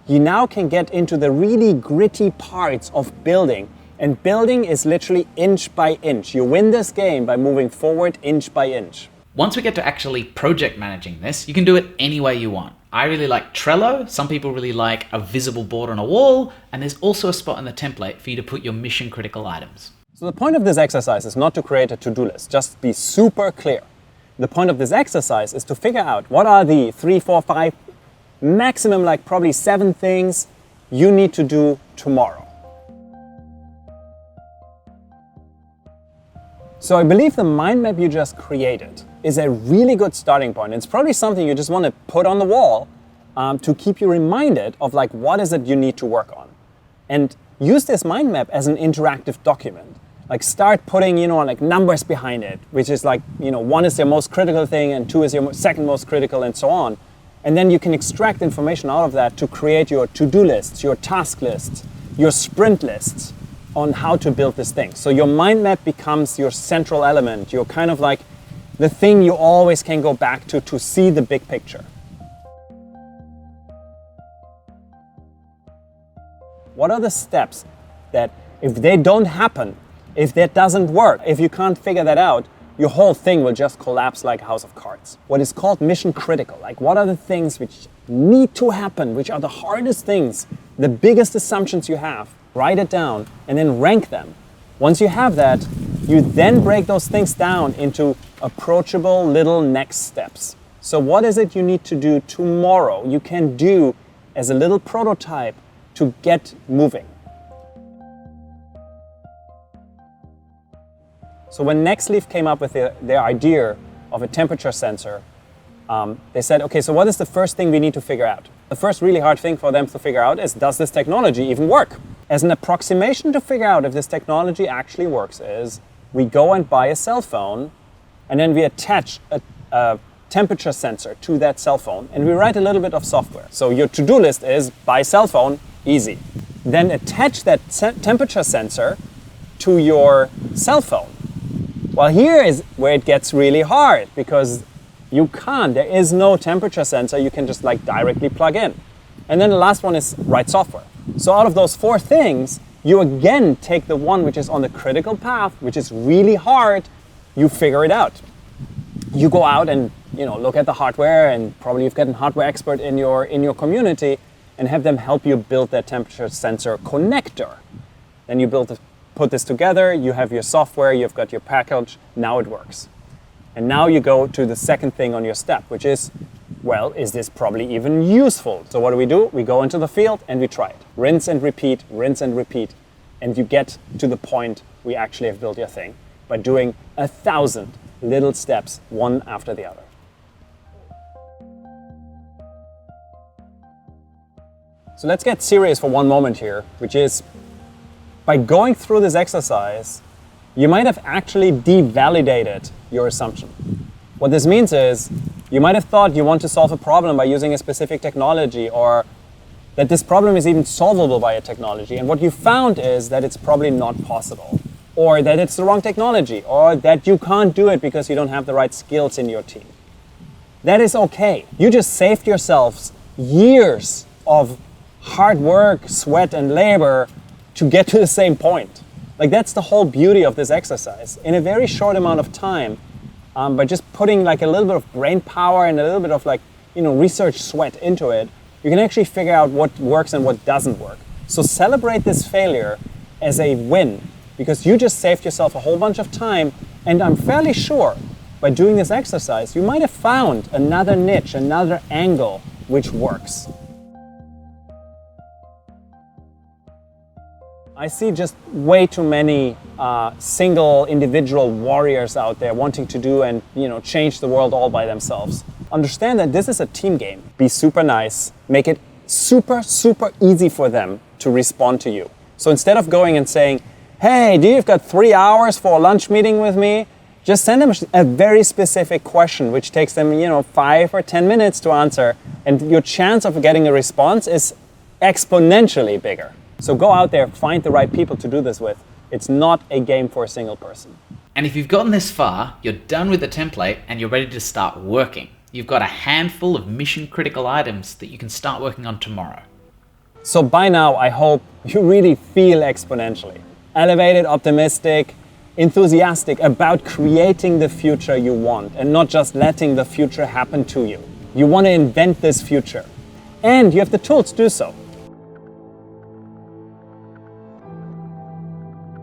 you now can get into the really gritty parts of building. And building is literally inch by inch. You win this game by moving forward inch by inch. Once we get to actually project managing this, you can do it any way you want. I really like Trello. Some people really like a visible board on a wall. And there's also a spot in the template for you to put your mission critical items. So the point of this exercise is not to create a to-do list. Just be super clear. The point of this exercise is to figure out what are the 3, 4, 5, maximum like probably 7 things you need to do tomorrow. So I believe the mind map you just created is a really good starting point. It's probably something you just want to put on the wall to keep you reminded of like what is it you need to work on. And use this mind map as an interactive document. Like start putting, like numbers behind it, which is like, 1 is your most critical thing and 2 is your second most critical and so on. And then you can extract information out of that to create your to-do lists, your task lists, your sprint lists on how to build this thing. So your mind map becomes your central element. You're kind of like the thing you always can go back to see the big picture. What are the steps that if they don't happen, if that doesn't work, if you can't figure that out, your whole thing will just collapse like a house of cards. What is called mission critical, like what are the things which need to happen, which are the hardest things, the biggest assumptions you have, write it down and then rank them. Once you have that, you then break those things down into approachable little next steps. So what is it you need to do tomorrow you can do as a little prototype to get moving? So when Nexleaf came up with their idea of a temperature sensor, they said, okay, so what is the first thing we need to figure out? The first really hard thing for them to figure out is, does this technology even work? As an approximation to figure out if this technology actually works is, we go and buy a cell phone, and then we attach a temperature sensor to that cell phone, and we write a little bit of software. So your to-do list is, buy cell phone, easy. Then attach that temperature sensor to your cell phone. Well, here is where it gets really hard because you can't. There is no temperature sensor you can just like directly plug in. And then the last one is write software. So out of those 4 things, you again take the one which is on the critical path, which is really hard, you figure it out. You go out and look at the hardware, and probably you've got a hardware expert in your community and have them help you build that temperature sensor connector. Then you put this together, you have your software, you've got your package, now it works. And now you go to the second thing on your step, which is, well, is this probably even useful? So what do? We go into the field and we try it. Rinse and repeat, and you get to the point we actually have built your thing by doing 1,000 little steps, one after the other. So let's get serious for one moment here, which is, by going through this exercise, you might have actually devalidated your assumption. What this means is, you might have thought you want to solve a problem by using a specific technology, or that this problem is even solvable by a technology. And what you found is that it's probably not possible, or that it's the wrong technology, or that you can't do it because you don't have the right skills in your team. That is okay. You just saved yourselves years of hard work, sweat, and labor to get to the same point. Like, that's the whole beauty of this exercise. In a very short amount of time, by just putting like a little bit of brain power and a little bit of research sweat into it, you can actually figure out what works and what doesn't work. So celebrate this failure as a win, because you just saved yourself a whole bunch of time, and I'm fairly sure by doing this exercise, you might have found another niche, another angle which works. I see just way too many single individual warriors out there wanting to do and change the world all by themselves. Understand that this is a team game. Be super nice. Make it super, super easy for them to respond to you. So instead of going and saying, hey, do you've got 3 hours for a lunch meeting with me? Just send them a very specific question, which takes them 5 or 10 minutes to answer. And your chance of getting a response is exponentially bigger. So go out there, find the right people to do this with. It's not a game for a single person. And if you've gotten this far, you're done with the template and you're ready to start working. You've got a handful of mission critical items that you can start working on tomorrow. So by now, I hope you really feel exponentially elevated, optimistic, enthusiastic about creating the future you want and not just letting the future happen to you. You want to invent this future, and you have the tools to do so.